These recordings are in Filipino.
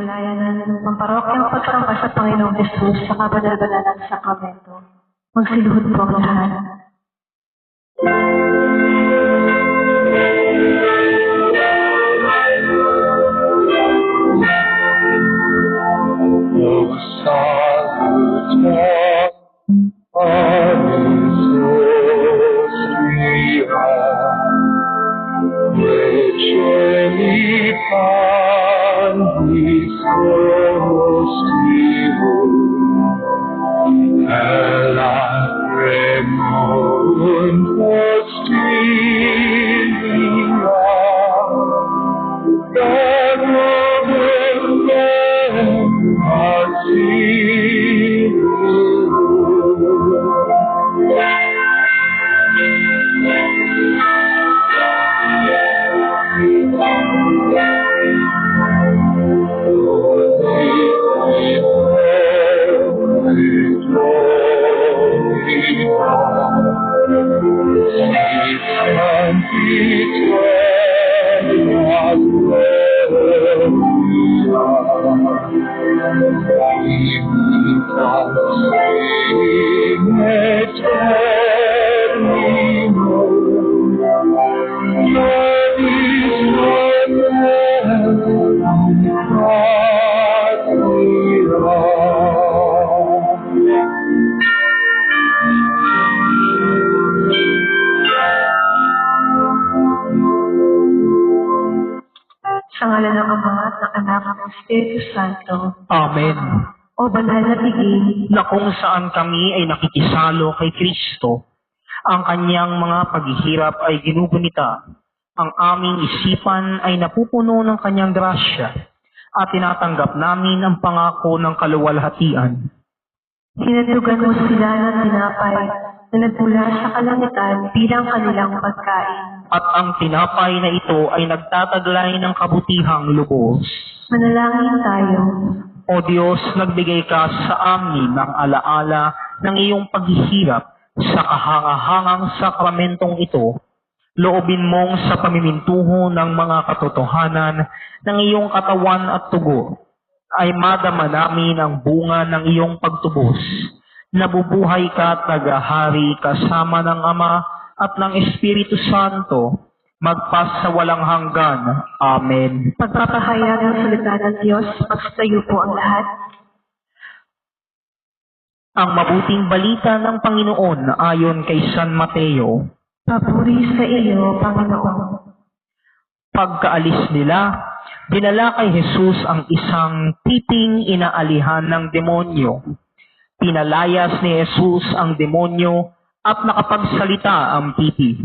Malayanan ng pamparokyang pagsamba sa Panginoong Hesus sa kabanal-banal ng sakramento. Magsiluhod po ang lahat. Sa ngalan ng Ama at ng Anak at ng Espiritu Santo. Amen. O banal na tigil, Na kung saan kami ay nakikisalo kay Kristo, ang kanyang mga paghihirap ay ginugunita, ang aming isipan ay napupuno ng kanyang grasya, at tinatanggap namin ang pangako ng kaluwalhatian. sinatugan mo sila ng tinapay na nagmula sa kalangitan bilang kanilang pagkain. At ang tinapay na ito ay nagtataglay ng kabutihang lubos. Manalangin tayo. O Diyos, nagbigay ka sa amin ng alaala ng iyong paghihirap sa kahangahangang sakramentong ito. Loobin mong sa pamimintuho ng mga katotohanan ng iyong katawan at tugo ay madama namin ang bunga ng iyong pagtubos. Nabubuhay ka at naghahari kasama ng Ama at ng Espiritu Santo, magpas sa walang hanggan. Amen. Pagpapahayag ng salita ng Diyos, magstayo po ang lahat. Ang mabuting balita ng Panginoon ayon kay San Mateo. Papuri sa iyo, Panginoon. Pagkaalis nila, dinala kay Jesus ang isang piping inaalihan ng demonyo. Pinalayas ni Jesus ang demonyo at nakapagsalita ang pipi.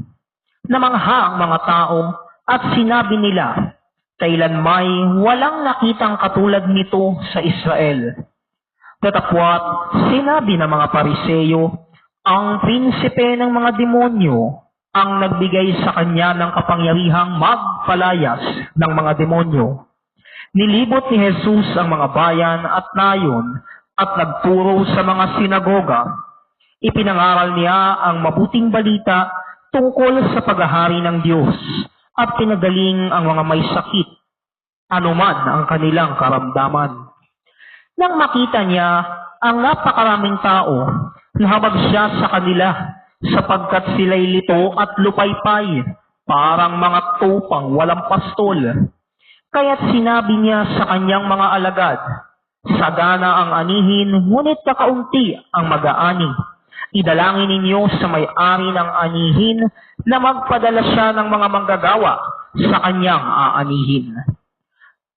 Namangha ang mga tao at sinabi nila, kailanmay walang nakitang katulad nito sa Israel. Datapwat, sinabi ng mga Pariseyo, ang prinsipe ng mga demonyo ang nagbigay sa kanya ng kapangyarihang magpalayas ng mga demonyo. Nilibot ni Jesus ang mga bayan at nayon at nagturo sa mga sinagoga. Ipinangaral niya ang mabuting balita tungkol sa paghahari ng Diyos at pinagaling ang mga may sakit, anuman ang kanilang karamdaman. Nang makita niya ang napakaraming tao, nahabag siya sa kanila sapagkat sila'y lito at lupaypay, parang mga tupang walang pastol. Kaya't sinabi niya sa kanyang mga alagad, sagana ang anihin, ngunit kakaunti ang mag-aani. Idalangin ninyo sa may-ari ng anihin na magpadala siya ng mga manggagawa sa kanyang aanihin.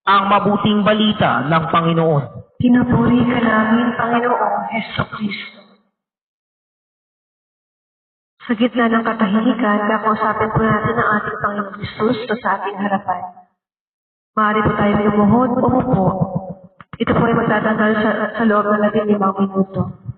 Ang mabuting balita ng Panginoon. Pinupuri ka namin, Panginoong Hesus Kristo. Sa gitna ng katahimikan, kakausapin po natin ang ating Panginoong Hesus sa ating harapan. Maaari po tayo lumuhod, umupo. Ito po ay magtatagal sa loob ng 15 minuto.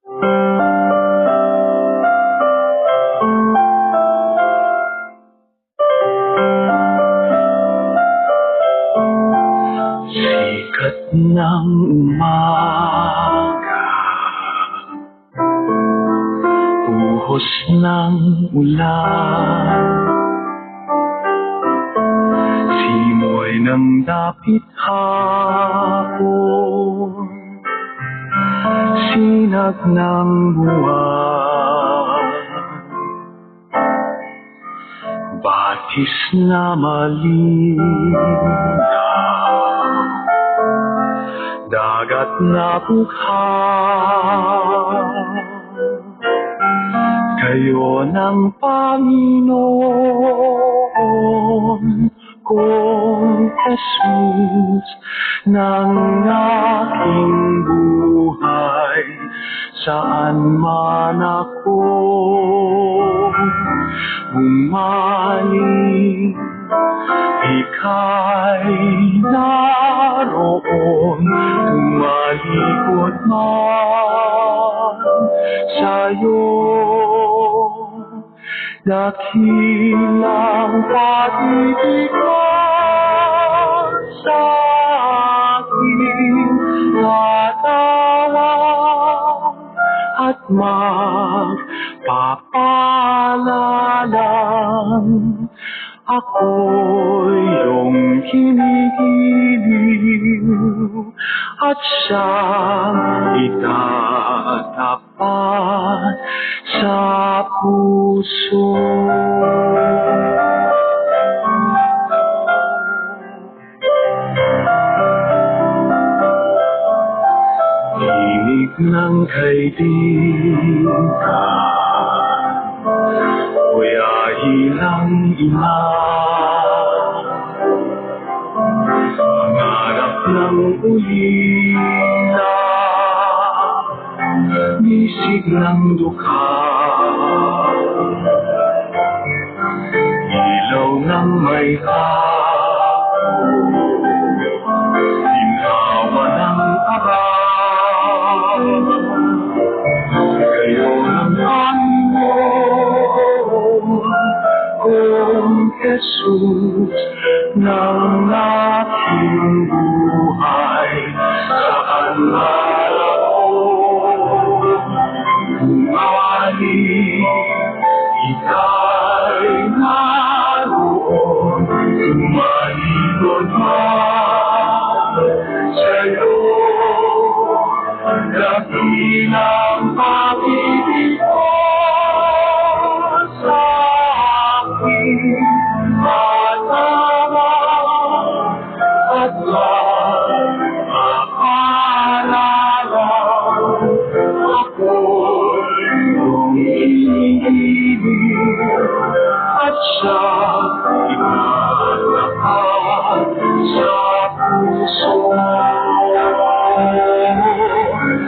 Sikat ng umaga, buhos ng ulan, simoy ng dapit hapon, sinag ng buwan, batis na malinaw, dagat na bughaw, kayo ng Panginoon kong Jesus ng aking buhay, saan man ako bumaling, ika'y naroon, tumalikod man sa'yo. Dakilang pag-ibig mo sa aking katawan at magpapalalang ako'y iyong hinihiliw at siyang itatapat sa puso. Tinig ng kaibigan, kuyahi ng ina, pangarap ng ulina, bisig ng dukha, ilaw ng may hapon, ginawa ng araw, kayo ng Panginoon kong Jesus ng aking buhay, saan man ako bumaling, ika'y naroon, tumalikod man sa'yo. Dakilang pag-ibig mo sa aking katawan at magpapalalang ako'y iyong hinihiliw at siyang itatapat sa puso.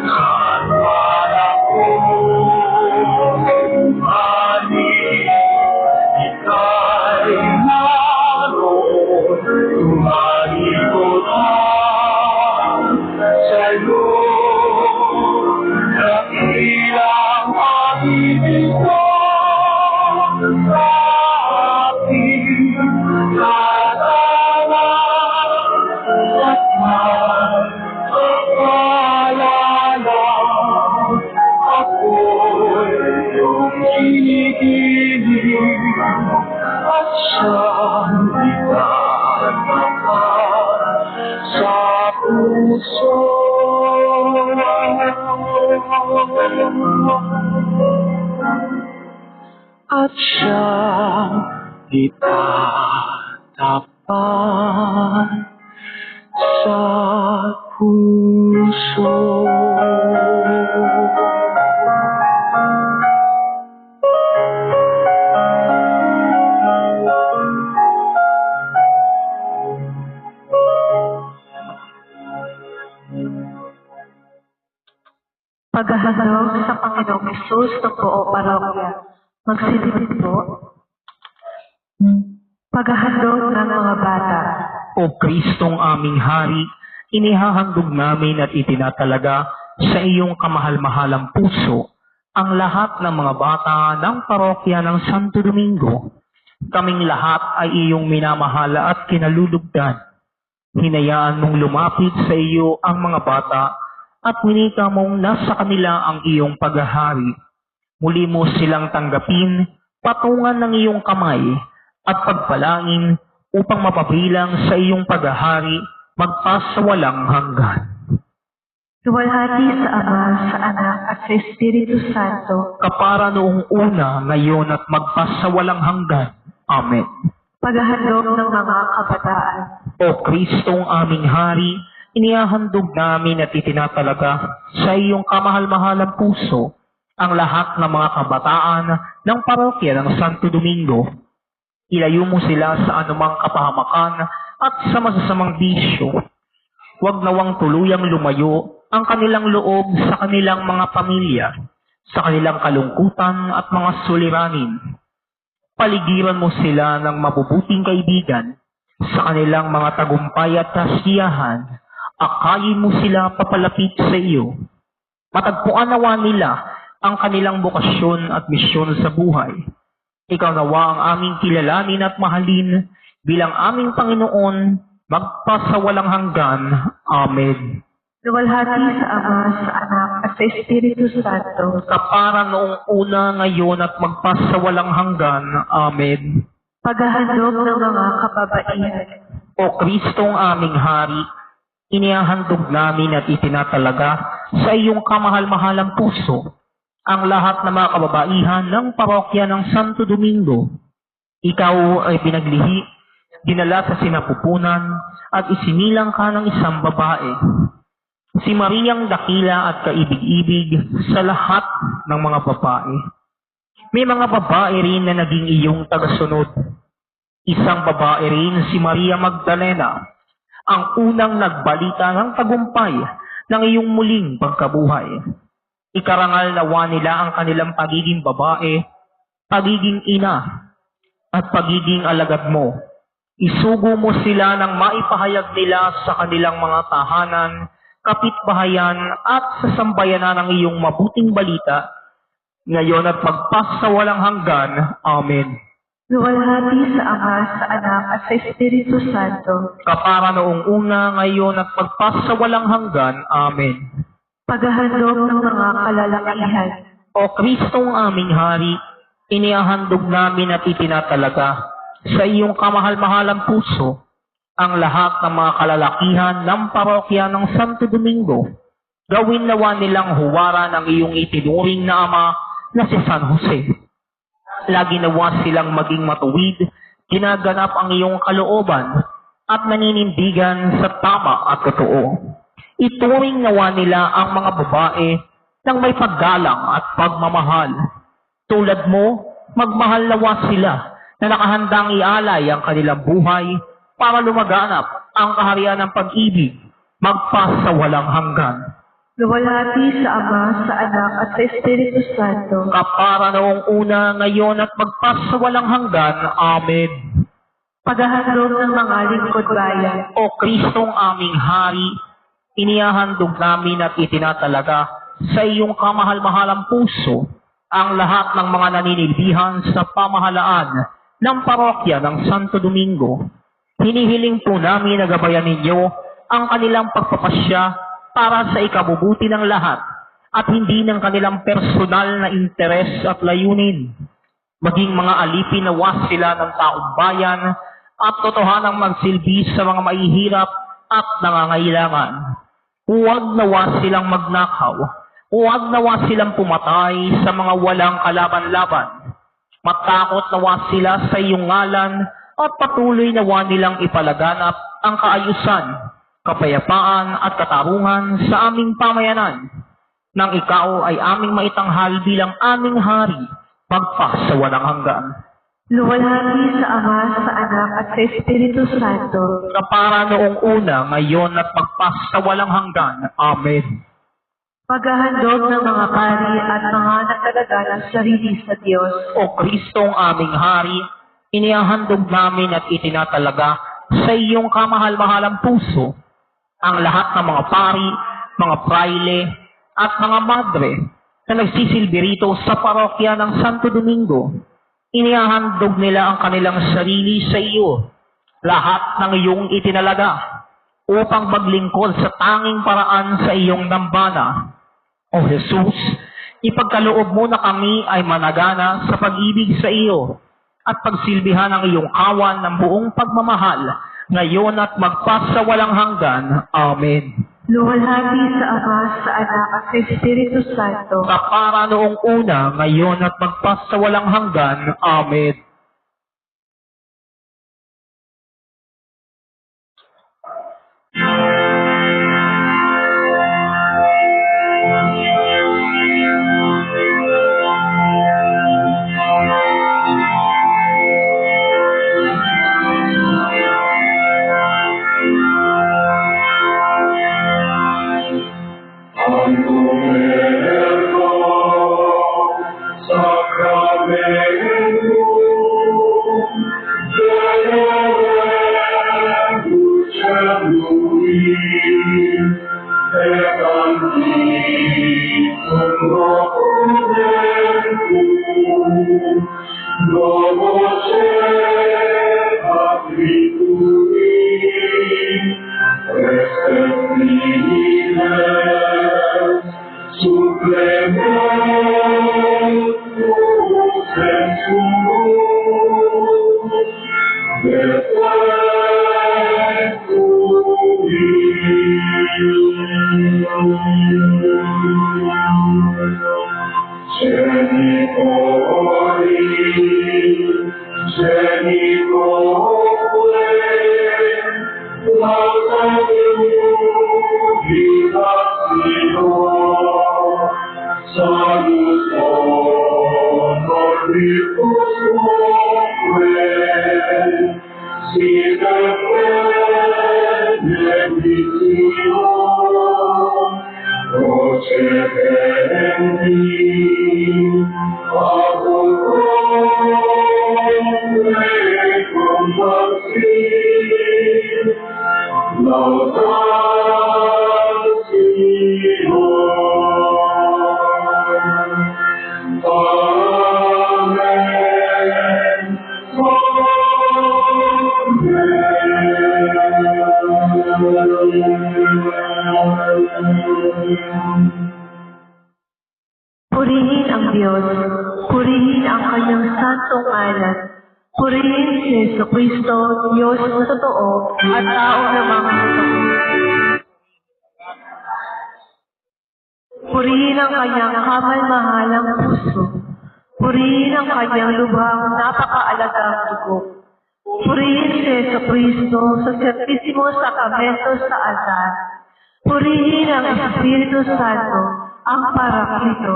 Saan man ako bumaling, ika'y naroon, tumalikod man sa'yo. Dakilang pag-ibig mo sa aking katawan at magpapalalang ako'y iyong hinihiliw at siyang itatapat sa puso. At siyang itatapat sa puso. Paghahandog sa Panginoong Hesus ng buong parokya. Magsilipid po. Paghahandog ng mga bata. O Kristong aming Hari, inihahandog namin at itinatalaga sa iyong kamahal-mahalang puso ang lahat ng mga bata ng parokya ng Santo Domingo. Kaming lahat ay iyong minamahala at kinalulugdan. Hinayaan mong lumapit sa iyo ang mga bata at winika mong nasa kanila ang iyong paghahari. Muli mo silang tanggapin, patungan ng iyong kamay at pagpalangin upang mapabilang sa iyong paghahari magpasawalang hanggan. Luwalhati sa Ama, sa Anak, at sa Espiritu Santo, Kapara noong una, ngayon at magpasawalang hanggan. Amen. paghahandog ng mga kabataan. O Kristong aming Hari, inihahandog namin at itinatalaga sa iyong kamahal-mahalang puso ang lahat ng mga kabataan ng parokya ng Santo Domingo. Ilayo mo sila sa anumang kapahamakan at sa masasamang bisyo. Huwag nawang tuluyang lumayo ang kanilang loob sa kanilang mga pamilya, sa kanilang kalungkutan at mga suliranin. Paligiran mo sila ng mabubuting kaibigan sa kanilang mga tagumpay at kasiyahan. Akayin mo sila papalapit sa iyo. Matagpuan nawa nila ang kanilang bokasyon at misyon sa buhay. Ikaw nawa ang aming kilalanin at mahalin bilang aming Panginoon, magpasawalang hanggan. Amen. Luwalhati sa Ama, sa Anak, at sa Espiritu Santo, Kapara noong una, ngayon at magpasawalang hanggan. Amen. paghahandog ng mga kababaihan. O Kristong aming Hari, inihahandog namin at itinatalaga sa iyong kamahal-mahalang puso ang lahat ng mga kababaihan ng parokya ng Santo Domingo. Ikaw ay pinaglihi, dinala sa sinapupunan at isinilang ka ng isang babae. Si Mariang dakila at kaibig-ibig sa lahat ng mga babae. May mga babae rin na naging iyong tagasunod. Isang babae rin si Maria Magdalena, ang unang nagbalita ng tagumpay ng iyong muling pagkabuhay. Ikarangal nawa nila ang kanilang pagiging babae, pagiging ina, at pagiging alagad mo. Isugo mo sila ng maipahayag nila sa kanilang mga tahanan, kapitbahayan at sa sambayanan ng iyong mabuting balita, ngayon at magpasawalang hanggan. Amen. Luwalhati sa Ama, sa Anak, at sa Espiritu Santo, Kapara noong una, ngayon at magpasawalang hanggan. Amen. paghahandog ng mga kalalakihan. O Kristong aming Hari, inihahandog namin at itinatalaga sa iyong kamahal-mahalang puso ang lahat ng mga kalalakihan ng parokya ng Santo Domingo. Gawin nawa nilang huwara ng iyong itinuring na Ama na si San Jose. Lagi nawa silang maging matuwid, ginaganap ang iyong kalooban at naninindigan sa tama at totoo. Ituring nawa nila ang mga babae ng may paggalang at pagmamahal. Tulad mo, magmahal nawa sila na nakahandang ialay ang kanilang buhay para lumaganap ang kaharian ng pag-ibig, magpasawalang hanggan. Luwalhati sa Ama, sa Anak, at sa Espiritu Santo, Kapara noong una, ngayon at magpasawalang hanggan. Amen. paghahandog ng mga lingkod bayan. O Kristong aming Hari, inihahandog namin at itinatalaga sa iyong kamahal-mahalang puso ang lahat ng mga naninilbihan sa pamahalaan ng parokya ng Santo Domingo. Hinihiling po namin na gabayan ninyo ang kanilang pagpapasya para sa ikabubuti ng lahat at hindi ng kanilang personal na interes at layunin. Maging mga alipin nawa sila ng taong bayan at totohanang magsilbi sa mga mahihirap at nangangailangan. Huwag nawa silang magnakaw. Huwag nawa silang pumatay sa mga walang kalaban-laban. Matakot nawa sila sa iyong ngalan at patuloy nawa nilang ipalaganap ang kaayusan, kapayapaan at katarungan sa aming pamayanan. Nang ikaw ay aming maitanghal bilang aming Hari, magpasawalang hanggan. Luwalhati sa Ama, sa Anak, at sa Espiritu Santo, Kapara noong una, ngayon at magpasawalang hanggan. Amen. paghahandog ng mga pari at mga nagtalaga ng sarili sa Diyos. O Kristong aming Hari, inihahandog namin at itinatalaga sa iyong kamahal-mahalang puso ang lahat ng mga pari, mga praile, at mga madre na nagsisilbi rito sa parokya ng Santo Domingo. Inihahandog nila ang kanilang sarili sa iyo, lahat ng iyong itinalaga, upang maglingkod sa tanging paraan sa iyong dambana. O Jesus, ipagkaloob mo na kami ay managana sa pag-ibig sa iyo at pagsilbihan ang iyong kawan ng buong pagmamahal, ngayon at magpasawalang hanggan. Amen. Luwalhati sa Ama, sa Anak, at sa Espiritu Santo. Kapara noong una, ngayon at magpasawalang hanggan. Amen. Purihin ang Diyos, purihin ang kanyang santong ngalan, purihin si Jesucristo, Diyos na totoo at tao na mga totoo. Purihin ang kanyang kamal-mahalang puso, purihin ang kanyang lubhang napakaalagang dugo. Purihin si Jesucristo sa Santisimo Sakramento sa altar. Purihin ang Espiritu Santo, ang Paraklito.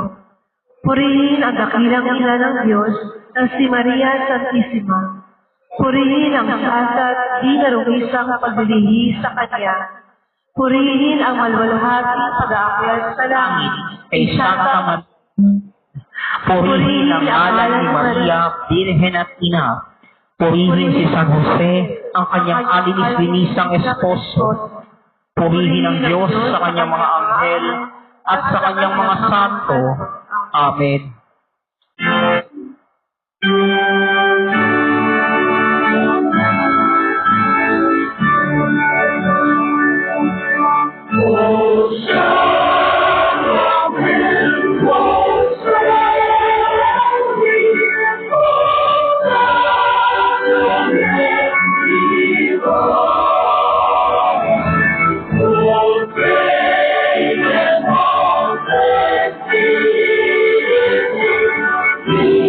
Purihin ang dakilang ina ng Diyos na si Maria Santissima. Purihin ang sasa at di narumisang paglilihi sa Kanya. Purihin ang malwalhating pag-aakyat sa langit Kay Santa Maria. Purihin ang ngalan ni Maria, Birhen at Ina. Purihin si San Jose, ang kanyang alinis-linisang esposo. Purihin ang Diyos sa kanyang mga anghel at sa kanyang mga santo. Amen. Thank you.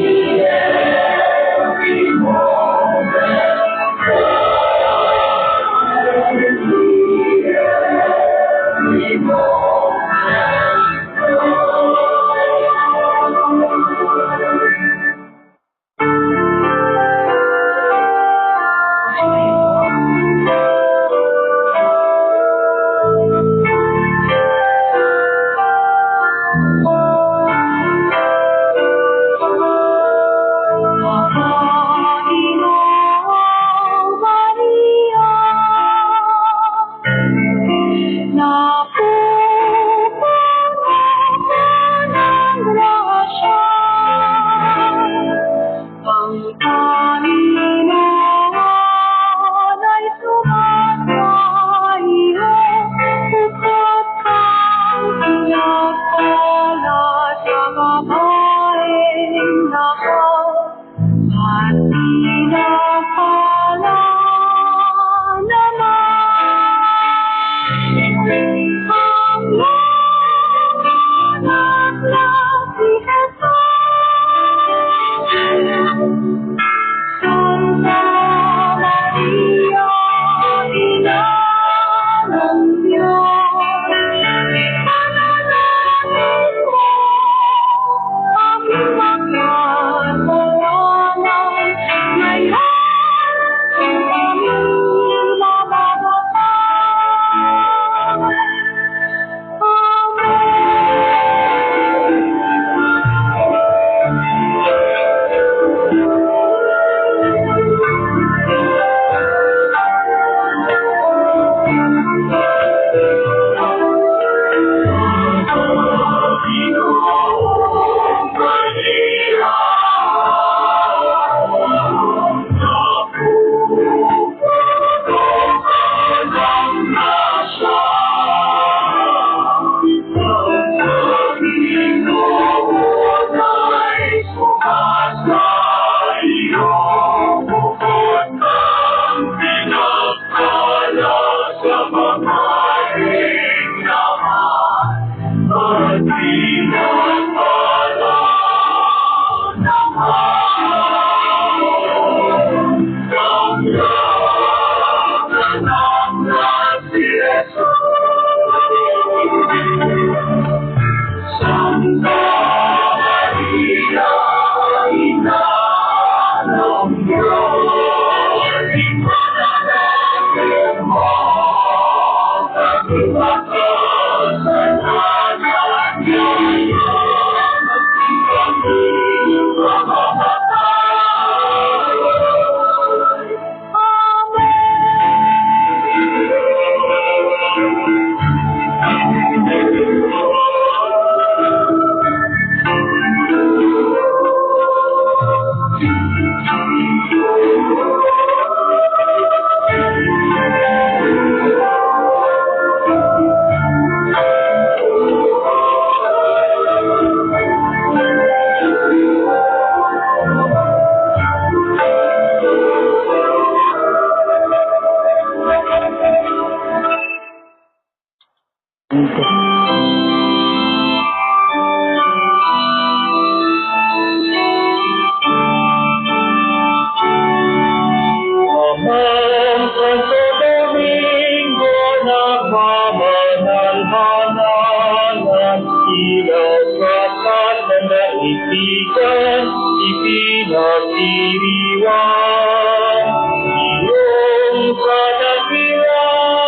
ipinagdiriwang iyong kadakilaan,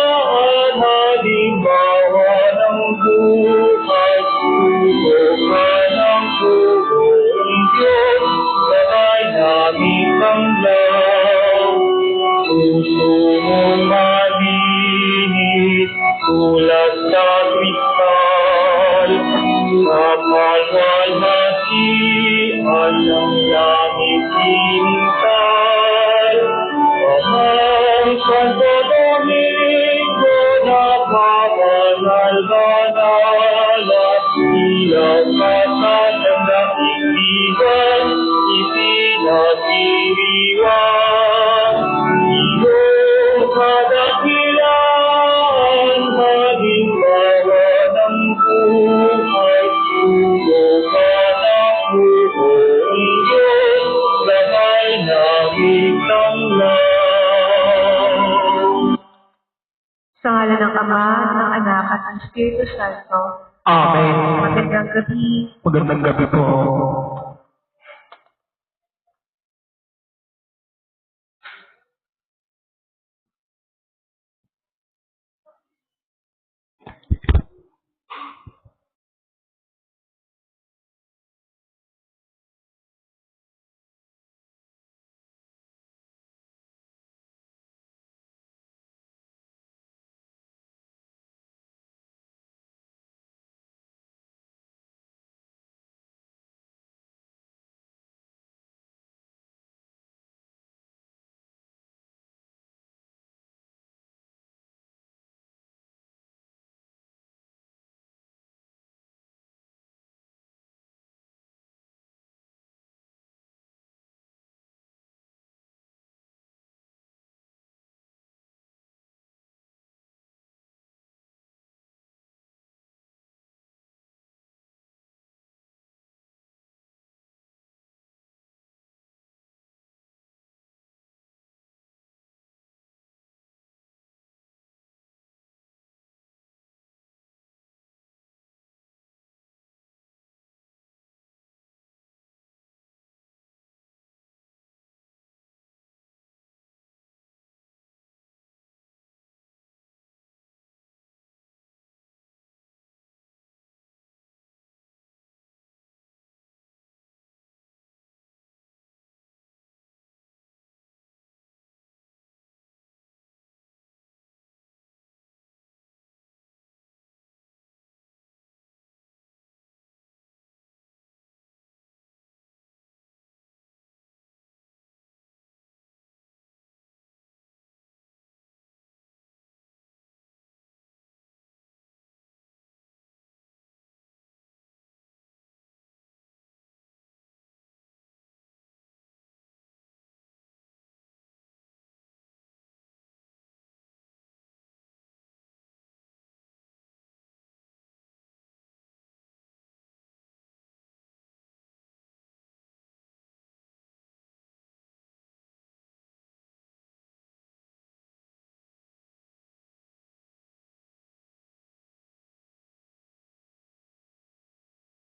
halimbawa ng buhay, puso ka ng buong Diyos, sabay namin tanglaw. Puso mong malinis, tulad sa kristal, sa kalwalhatian ng langit hinintay. Amang Santo Domingo, napapanal-banal at ilang katatandang ipigan, ipinagdiriwang iyong kadakilaan, halimbawa ng buhay, puso ka ng buong Diyos, sabay namin tanglaw. Sa ngalan ng Ama, ng Anak, at ng Espiritu Santo. Amen. Magandang gabi. Magandang gabi po.